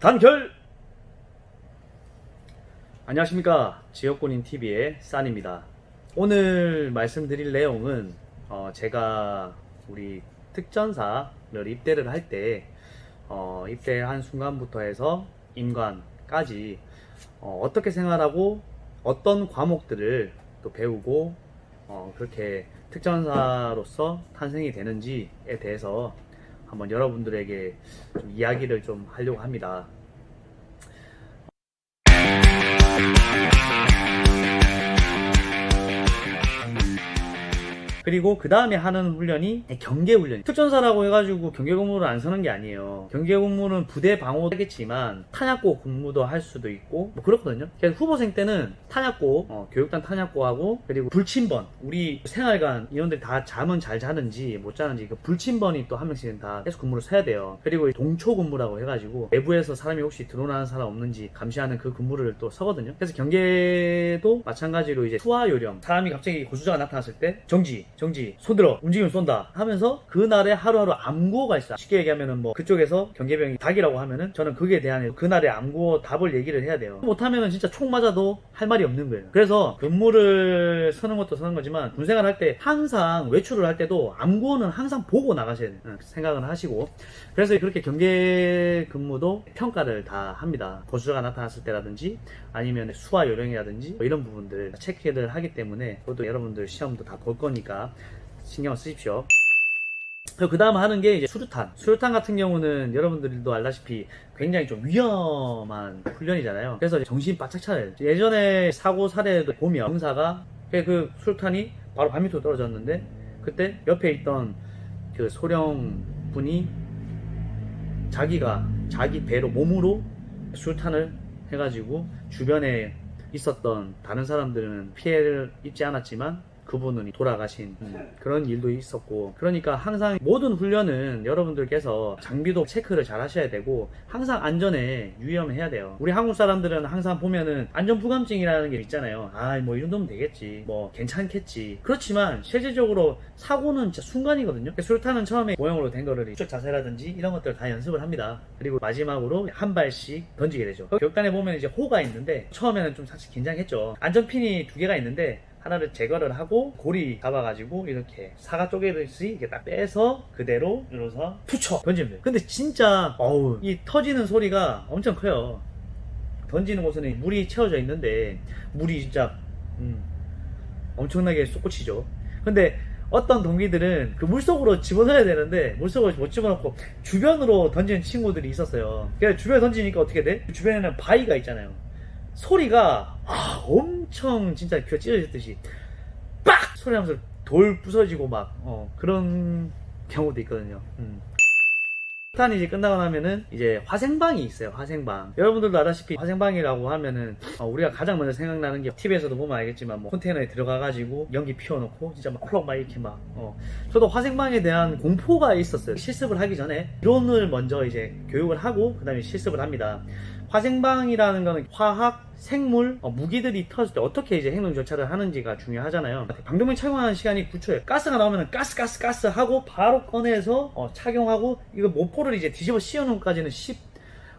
단결! 안녕하십니까, 지역군인TV의 싼입니다. 오늘 말씀드릴 내용은 제가 우리 특전사를 입대를 할 때 입대한 순간부터 해서 임관까지 어떻게 생활하고 어떤 과목들을 또 배우고 그렇게 특전사로서 탄생이 되는지에 대해서 한번 여러분들에게 좀 이야기를 좀 하려고 합니다. 그리고 그 다음에 하는 훈련이 경계훈련. 특전사라고 해가지고 경계근무를 안 서는 게 아니에요. 경계근무는 부대 방어도 하겠지만 탄약고 근무도 할 수도 있고 뭐 그렇거든요. 그래서 후보생 때는 탄약고, 교육단 탄약고하고 그리고 불침번, 우리 생활관 인원들이 다 잠은 잘 자는지 못 자는지 그 불침번이 또 한 명씩은 다 계속 근무를 서야 돼요. 그리고 동초 근무라고 해가지고 내부에서 사람이 혹시 들어오는 사람 없는지 감시하는 그 근무를 또 서거든요. 그래서 경계도 마찬가지로 이제 투하 요령, 사람이 갑자기 고수자가 나타났을 때 정지, 손들어, 움직이면 쏜다 하면서 그날에 하루하루 암구호가 있어. 쉽게 얘기하면은 뭐 그쪽에서 경계병이 닭이라고 하면은 저는 그게 대한 그날의 암구호 답을 얘기를 해야 돼요. 못하면은 진짜 총 맞아도 할 말이 없는 거예요. 그래서 근무를 서는 것도 서는 거지만 군생활 할 때 항상 외출을 할 때도 암구호는 항상 보고 나가셔야 돼요. 생각을 하시고. 그래서 그렇게 경계 근무도 평가를 다 합니다. 고수자가 나타났을 때라든지 아니면 수화 요령이라든지 뭐 이런 부분들 체크를 하기 때문에 그것도 여러분들 시험도 다 볼 거니까 신경 쓰십시오. 그 다음 하는 게 이제 수류탄 같은 경우는 여러분들도 알다시피 굉장히 좀 위험한 훈련이잖아요. 그래서 정신 바짝 차려야 돼요. 예전에 사고 사례도 보면 병사가 그 수류탄이 바로 발 밑으로 떨어졌는데 그때 옆에 있던 그 소령 분이 자기 배로 몸으로 수류탄을 해가지고 주변에 있었던 다른 사람들은 피해를 입지 않았지만 그분은 돌아가신 그런 일도 있었고, 그러니까 항상 모든 훈련은 여러분들께서 장비도 체크를 잘 하셔야 되고 항상 안전에 유의해야 돼요. 우리 한국 사람들은 항상 보면은 안전부감증이라는 게 있잖아요. 뭐 이 정도면 되겠지, 뭐 괜찮겠지. 그렇지만 실질적으로 사고는 진짜 순간이거든요. 수류탄은 처음에 모형으로 된 거를 추적 자세라든지 이런 것들 다 연습을 합니다. 그리고 마지막으로 한 발씩 던지게 되죠. 교육단에 보면 이제 호가 있는데 처음에는 좀 사실 긴장했죠. 안전핀이 2개가 있는데 하나를 제거를 하고 고리 잡아가지고 이렇게 사과 쪼개듯이 이렇게 딱 빼서 그대로 눌러서 푸쳐 던지면 돼요. 근데 진짜 이 터지는 소리가 엄청 커요. 던지는 곳에는 물이 채워져 있는데 물이 진짜 엄청나게 솟구치죠. 근데 어떤 동기들은 그 물속으로 집어넣어야 되는데 물속으로 못 집어넣고 주변으로 던지는 친구들이 있었어요. 그래서 주변에 던지니까 어떻게 돼? 주변에는 바위가 있잖아요. 소리가 엄청 진짜 귀가 찢어졌듯이 빡! 소리 나면서 돌 부서지고 막 그런 경우도 있거든요. 탄이 이제 끝나고 나면은 이제 화생방이 있어요. 화생방. 여러분들도 알다시피 화생방이라고 하면은 우리가 가장 먼저 생각나는 게 TV에서도 보면 알겠지만 뭐 컨테이너에 들어가가지고 연기 피워놓고 진짜 막 콜록 막 이렇게 막 저도 화생방에 대한 공포가 있었어요. 실습을 하기 전에 이론을 먼저 이제 교육을 하고 그 다음에 실습을 합니다. 화생방이라는 거는 화학, 생물, 무기들이 터질 때 어떻게 이제 행동 절차를 하는지가 중요하잖아요. 방독면 착용하는 시간이 9초예요. 가스가 나오면 가스 하고 바로 꺼내서 착용하고 이거 모포를 이제 뒤집어 씌우는까지는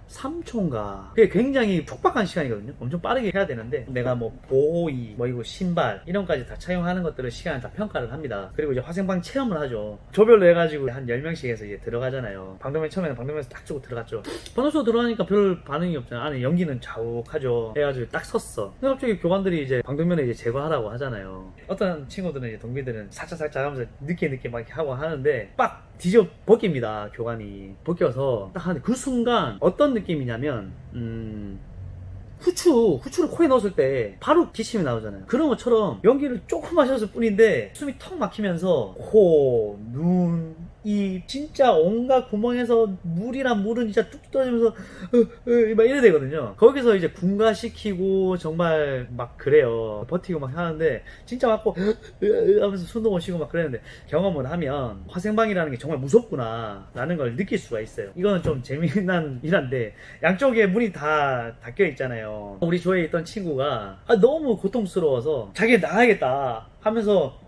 13초인가. 그게 굉장히 촉박한 시간이거든요. 엄청 빠르게 해야 되는데 내가 뭐 보호의, 뭐 이거 신발 이런 까지 다 착용하는 것들을 시간을 다 평가를 합니다. 그리고 이제 화생방 체험을 하죠. 조별로 해가지고 한 10명씩 해서 이제 들어가잖아요. 방독면 처음에는 방독면에서 딱 주고 들어갔죠. 방독면 들어가니까 별 반응이 없잖아요. 안에 연기는 자욱하죠. 해가지고 딱 섰어. 근데 갑자기 교관들이 이제 방독면을 이제 제거하라고 하잖아요. 어떤 친구들은 이제 동기들은 살짝 하면서 늦게 막 이렇게 하고 하는데 빡 뒤집어 벗깁니다. 교관이 벗겨서 딱 하는데 그 순간 어떤 느낌이냐면 후추를 코에 넣었을 때 바로 기침이 나오잖아요. 그런 것처럼 연기를 조금 마셨을 뿐인데 숨이 턱 막히면서 코, 눈, 입 진짜 온갖 구멍에서 물은 진짜 뚝뚝 떨어지면서 막 이래 되거든요. 거기서 이제 군가시키고 정말 막 그래요. 버티고 막 하는데 진짜 맞고 하면서 숨도 못 쉬고 막 그랬는데 경험을 하면 화생방이라는 게 정말 무섭구나 라는 걸 느낄 수가 있어요. 이거는 좀 재미난 일인데 양쪽에 문이 다 닫혀 있잖아요. 우리 조에 있던 친구가 너무 고통스러워서 자기 나가야겠다 하면서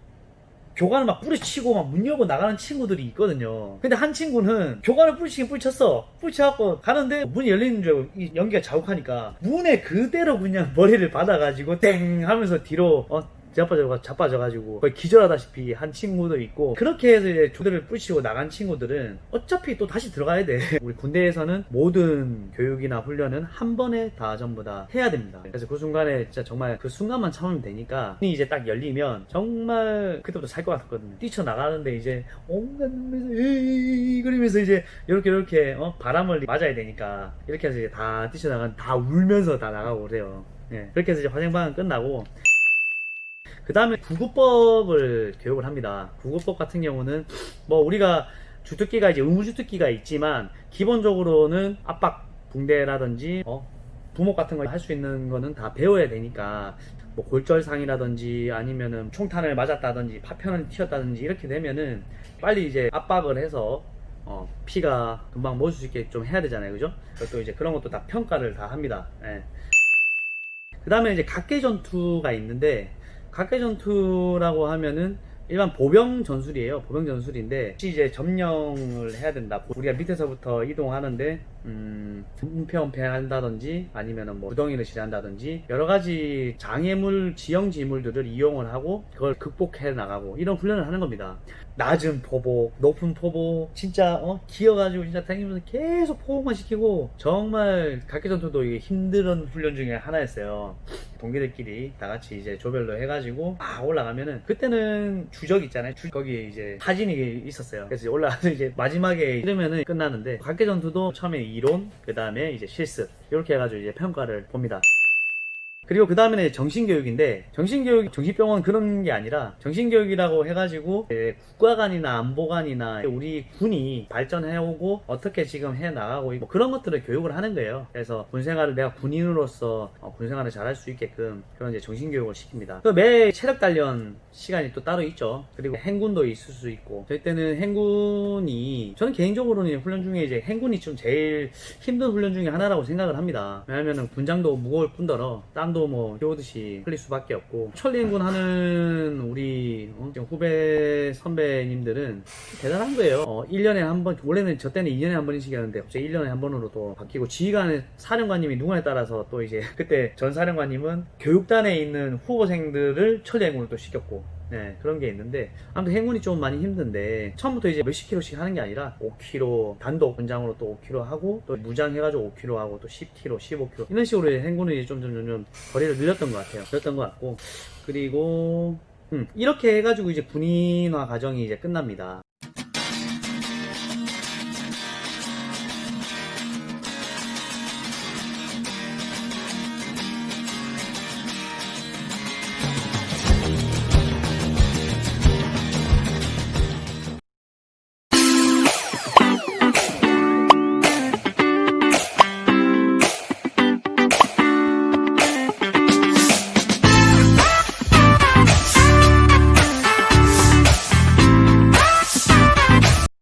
교관을 막 뿌리치고 막 문 열고 나가는 친구들이 있거든요. 근데 한 친구는 교관을 뿌리치긴 뿌리쳤어. 뿌리쳐갖고 가는데 문이 열리는 줄 알고 이 연기가 자욱하니까 문에 그대로 그냥 머리를 받아가지고 땡 하면서 뒤로 자빠져가지고 거의 기절하다시피 한 친구도 있고, 그렇게 해서 이제 조들을 뿌리치고 나간 친구들은 어차피 또 다시 들어가야 돼. 우리 군대에서는 모든 교육이나 훈련은 한 번에 다 전부 다 해야 됩니다. 그래서 그 순간에 진짜 정말 그 순간만 참으면 되니까, 문이 이제 딱 열리면 정말 그때부터 살 것 같았거든요. 뛰쳐나가는데 이제 온갖 눈물에서 에이 그러면서 이제 이렇게 바람을 맞아야 되니까 이렇게 해서 이제 다 뛰쳐나간, 다 울면서 다 나가고 그래요. 예, 그렇게 해서 이제 화생방은 끝나고, 그 다음에 구급법을 교육을 합니다. 구급법 같은 경우는 뭐 우리가 주특기가 이제 의무주특기가 있지만, 기본적으로는 압박 붕대라든지 부목 같은 거 할 수 있는 거는 다 배워야 되니까, 뭐 골절상이라든지 아니면은 총탄을 맞았다든지 파편을 튀었다든지 이렇게 되면은 빨리 이제 압박을 해서 피가 금방 멎을 수 있게 좀 해야 되잖아요, 그죠? 또 이제 그런 것도 다 평가를 다 합니다. 예. 그 다음에 이제 각계전투가 있는데, 각계전투라고 하면은 일반 보병 전술이에요. 보병 전술인데, 혹시 이제 점령을 해야 된다. 우리가 밑에서부터 이동하는데, 은폐한다든지 아니면은 뭐 구덩이를 지난다든지 여러 가지 장애물, 지형 지물들을 이용을 하고 그걸 극복해 나가고 이런 훈련을 하는 겁니다. 낮은 포복, 높은 포복, 진짜 기어가지고 진짜 다니면서 계속 포복만 시키고, 정말 각계전투도 이게 힘든 훈련 중에 하나였어요. 동기들끼리 다 같이 이제 조별로 해가지고 막 올라가면은, 그때는 주적 있잖아요. 거기에 이제 사진이 있었어요. 그래서 올라가서 이제 마지막에 이러면은 끝나는데, 각계전투도 처음에 이론, 그 다음에 이제 실습, 이렇게 해가지고 이제 평가를 봅니다. 그리고 그 다음에는 정신교육인데, 정신병원 그런 게 아니라 정신교육이라고 해가지고 국가관이나 안보관이나 우리 군이 발전해오고 어떻게 지금 해나가고 있고 그런 것들을 교육을 하는 거예요. 그래서 군생활을 내가 군인으로서 군생활을 잘할 수 있게끔 그런 이제 정신교육을 시킵니다. 또 매 체력단련 시간이 또 따로 있죠. 그리고 행군도 있을 수 있고, 저희 때는 행군이, 저는 개인적으로는 훈련 중에 이제 행군이 좀 제일 힘든 훈련 중에 하나라고 생각을 합니다. 왜냐면은 군장도 무거울 뿐더러 땀도 뭐 비오듯이 흘릴 수밖에 없고, 천리행군 하는 우리 후배 선배님들은 대단한 거예요. 1년에 한 번, 원래는 저 때는 2년에 한 번씩이었는데 갑자기 1년에 한 번으로 또 바뀌고, 지휘관의 사령관님이 누구냐에 따라서 또 이제 그때 전 사령관님은 교육단에 있는 후보생들을 천리행군을 또 시켰고, 네, 그런 게 있는데, 아무튼 행군이 좀 많이 힘든데, 처음부터 이제 몇십 킬로씩 하는 게 아니라 5kg 단독 분장으로 또 5kg 하고, 또 무장 해가지고 5kg 하고, 또 10kg, 15kg 이런 식으로 행군이 점점 거리를 늘렸던 것 같아요. 늘렸던 것 같고, 그리고 이렇게 해가지고 이제 군인화 과정이 이제 끝납니다.